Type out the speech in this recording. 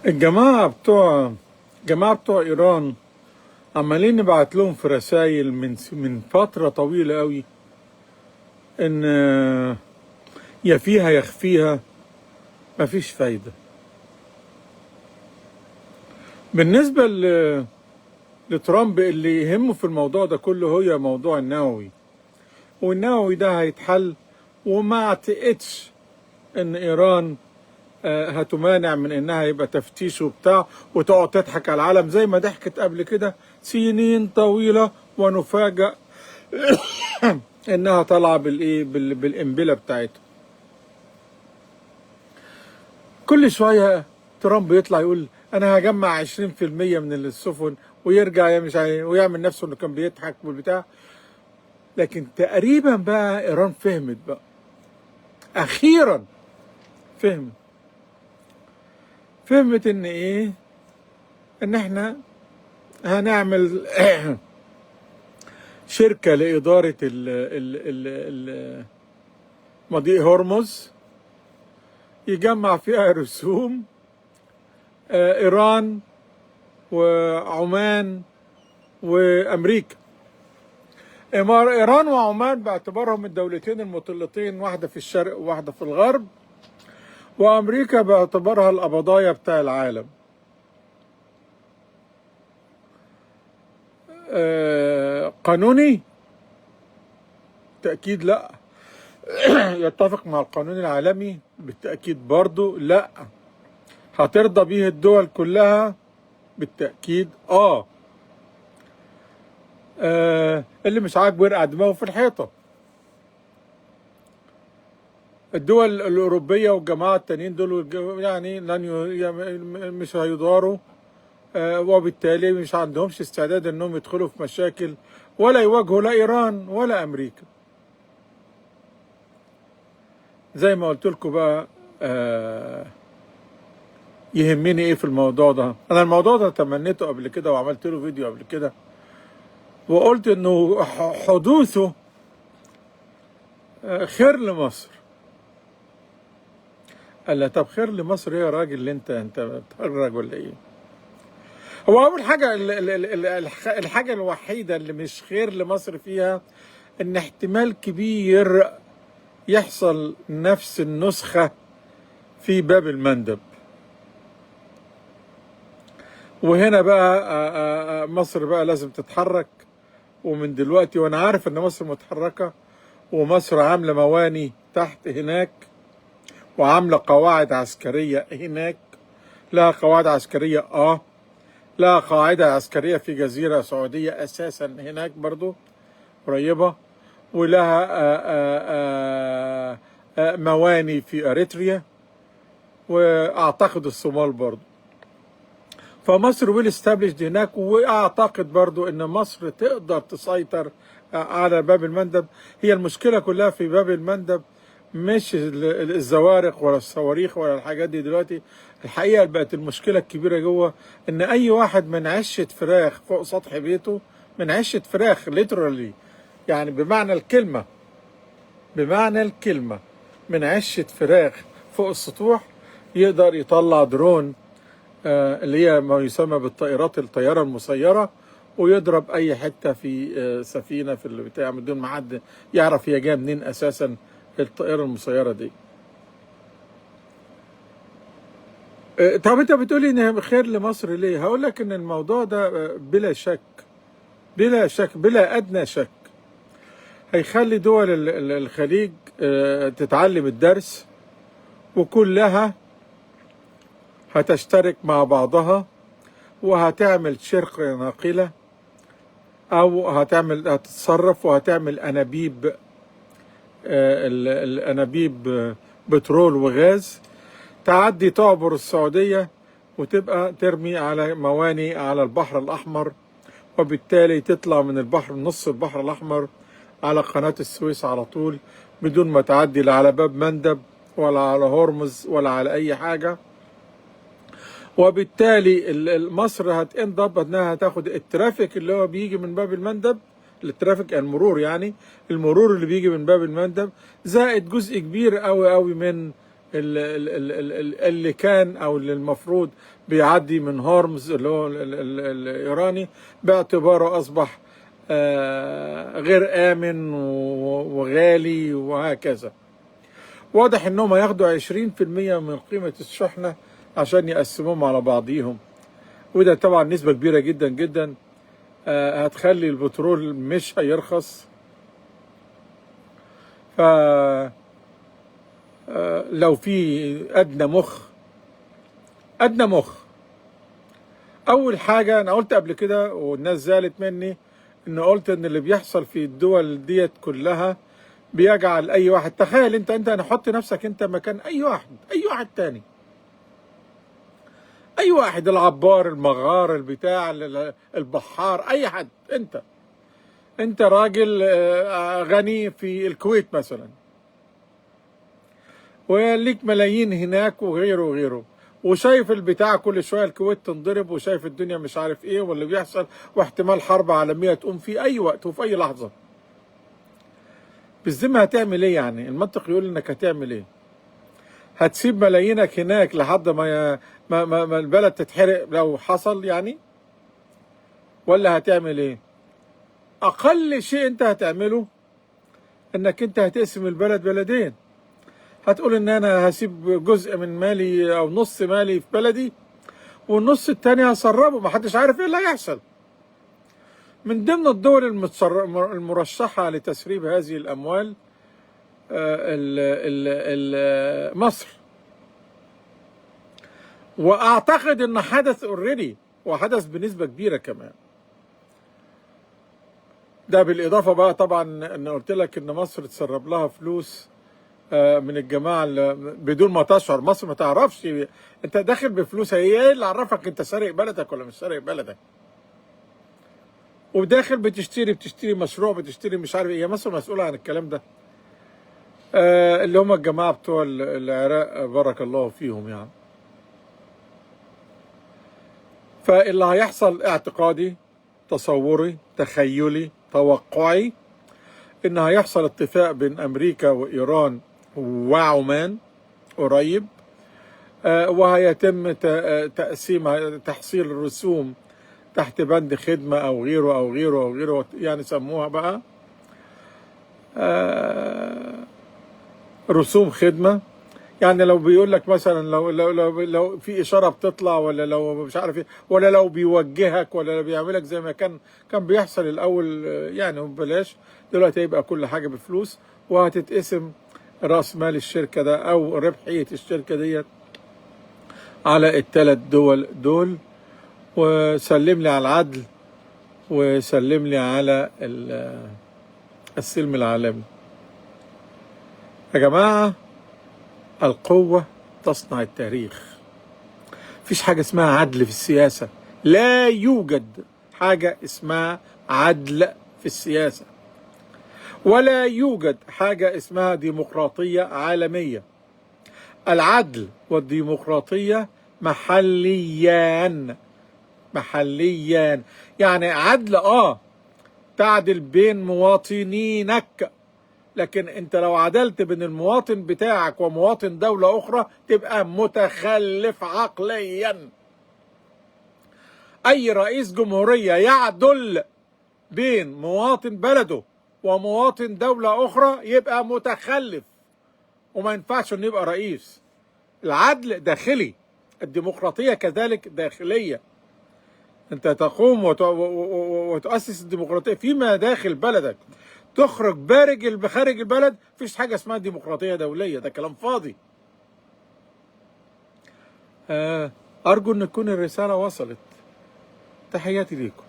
الجماعة بتوع إيران عمالين نبعت لهم في رسائل من فترة طويلة قوي إن يا فيها يخفيها، مفيش فايدة. بالنسبة لترامب، اللي يهمه في الموضوع ده كله هو موضوع النووي، والنووي ده هيتحل، وما اعتقدش إن إيران هتمانع من إنها يبقى تفتيش وبتاع وتقعد تضحك على العالم زي ما ضحكت قبل كده سنين طويلة، ونفاجأ إنها طالعة بالقنبلة بتاعتها. كل شوية ترامب يطلع يقول أنا هجمع 20% من السفن، ويرجع مش ويعمل نفسه إنه كان بيضحك والبتاع. لكن تقريبا بقى إيران فهمت بقى، أخيرا فهمت إن إيه، إن إحنا هنعمل شركة لإدارة مضيق هرمز يجمع فيها رسوم إيران وعمان وأمريكا. إيران وعمان باعتبارهم الدولتين المطلتين، واحدة في الشرق وواحدة في الغرب، وأمريكا باعتبارها القبضايا بتاع العالم. قانوني؟ بالتأكيد لا. يتفق مع القانون العالمي؟ بالتأكيد برضو لا. هترضى بيه الدول كلها؟ بالتأكيد اللي مش عاجبه يرقع دماغه في الحيطة. الدول الأوروبية والجماعة التانيين دول يعني مش هيضاروا، وبالتالي مش عندهمش استعداد انهم يدخلوا في مشاكل ولا يواجهوا لا إيران ولا أمريكا. زي ما قلت لكم بقى، يهمني ايه في الموضوع ده؟ انا الموضوع ده تمنيته قبل كده وعملت له فيديو قبل كده، وقلت انه حدوثه خير لمصر. قال لا، طب خير لمصر ايه يا راجل؟ اللي انت بتهرج ولا ايه؟ هو اول حاجه، الحاجه الوحيده اللي مش خير لمصر فيها ان احتمال كبير يحصل نفس النسخه في باب المندب. وهنا بقى مصر بقى لازم تتحرك، ومن دلوقتي. وانا عارف ان مصر متحركه، ومصر عامله مواني تحت هناك، وعامله قواعد عسكريه هناك. لها قواعد عسكريه لها قاعده عسكريه في جزيره سعوديه اساسا هناك برضو قريبه، ولها مواني في اريتريا، واعتقد الصومال برضو. فمصر ويل استابليشد هناك، واعتقد برضو ان مصر تقدر تسيطر على باب المندب. هي المشكله كلها في باب المندب، مش الزوارق ولا الصواريخ ولا الحاجات دي. دلوقتي الحقيقه بقت المشكله الكبيره جوه ان اي واحد من عشه فراخ فوق سطح بيته، من عشه فراخ ليترالي، يعني بمعنى الكلمه من عشه فراخ فوق السطوح، يقدر يطلع درون اللي هي ما يسمى الطيارة المسيرة، ويضرب أي حتة في سفينة في البتاع بدون ما حد يعرف هي جاية منين أساسا الطائرة المسيرة دي. طب أنت بتقولي إن خير لمصر ليه؟ هقول لك إن الموضوع ده بلا شك بلا أدنى شك هيخلي دول الخليج تتعلم الدرس، وكلها هتشترك مع بعضها وهتعمل شركة ناقلة، أو هتتصرف وهتعمل أنابيب، الأنابيب بترول وغاز، تعدي تعبر السعودية وتبقى ترمي على مواني على البحر الأحمر، وبالتالي تطلع من نص البحر الأحمر على قناة السويس على طول، بدون ما تعدي لا على باب مندب ولا على هرمز ولا على أي حاجة. وبالتالي مصر هتنضب انها تاخد الترافيك اللي هو بيجي من باب المندب، الترافيك المرور، يعني المرور اللي بيجي من باب المندب، زائد جزء كبير قوي قوي من اللي كان او اللي المفروض بيعدي من هورمز اللي هو الايراني باعتباره اصبح غير امن وغالي وهكذا. واضح انهم هياخدوا 20% من قيمة الشحنة عشان يقسموهم على بعضيهم، وده طبعا نسبة كبيرة جدا جدا. هتخلي البترول مش هيرخص. ف لو في ادنى مخ، اول حاجة انا قلت قبل كده والناس زعلت مني، ان قلت ان اللي بيحصل في الدول ديت كلها بيجعل اي واحد، تخيل انت انا حط نفسك انت مكان اي واحد تاني، اي واحد، العبار، المغار، البتاع، البحار، اي حد. انت راجل غني في الكويت مثلا، وليك ملايين هناك وغيره، وشايف البتاع كل شويه الكويت تنضرب، وشايف الدنيا مش عارف ايه واللي بيحصل، واحتمال حرب عالميه تقوم في اي وقت وفي اي لحظه. بالذمه هتعمل ايه يعني؟ المنطق يقول انك هتعمل ايه؟ هتسيب ملايينك هناك لحد ما البلد تتحرق لو حصل يعني؟ ولا هتعمل ايه؟ اقل شيء انت هتعمله انك انت هتقسم البلد بلدين. هتقول ان انا هسيب جزء من مالي او نص مالي في بلدي، والنص التاني هسربه، محدش عارف ايه اللي هيحصل. من ضمن الدول المرشحة لتسريب هذه الاموال مصر. واعتقد ان حدث اوريدي، وحدث بنسبة كبيرة كمان. ده بالاضافة بقى طبعا ان قلت لك ان مصر تسرب لها فلوس من الجماعة اللي بدون ما تشعر. مصر ما تعرفش انت داخل بفلوسها، هي ايه اللي عرفك انت سارق بلدك ولا مش سارق بلدك؟ وداخل بتشتري مشروع، بتشتري مش عارف ايه. مصر مسؤولة عن الكلام ده. اللي هم الجماعة بتوع العراق بارك الله فيهم يعني. فاللي هيحصل اعتقادي، تصوري، تخيلي، توقعي، ان هيحصل اتفاق بين امريكا وايران وعمان قريب، وهيتم تقسيم تحصيل الرسوم تحت بند خدمة أو غيره يعني سموها بقى رسوم خدمة. يعني لو بيقول لك مثلا لو في إشارة بتطلع، ولا لو مش عارف إيه، ولا لو بيوجهك، ولا لو بيعملك زي ما كان بيحصل الأول يعني ببلاش، دلوقتي هيبقى كل حاجة بفلوس، وهتتقسم رأس مال الشركة ده أو ربحية الشركة ديت على الثلاث دول. وسلم لي على العدل، وسلم لي على السلم العالمي. يا جماعة، القوة تصنع التاريخ. مفيش حاجة اسمها عدل في السياسة. لا يوجد حاجة اسمها عدل في السياسة، ولا يوجد حاجة اسمها ديمقراطية عالمية. العدل والديمقراطية محليان. يعني عدل تعدل بين مواطنينك، لكن انت لو عدلت بين المواطن بتاعك ومواطن دولة اخرى تبقى متخلف عقليا. اي رئيس جمهورية يعدل بين مواطن بلده ومواطن دولة اخرى يبقى متخلف، وما ينفعش انه يبقى رئيس. العدل داخلي، الديمقراطية كذلك داخلية. انت تقوم وتؤسس الديمقراطية فيما داخل بلدك، تخرج خارج البلد. مفيش حاجة اسمها ديمقراطية دولية، ده كلام فاضي. أرجو أن تكون الرسالة وصلت. تحياتي ليكم.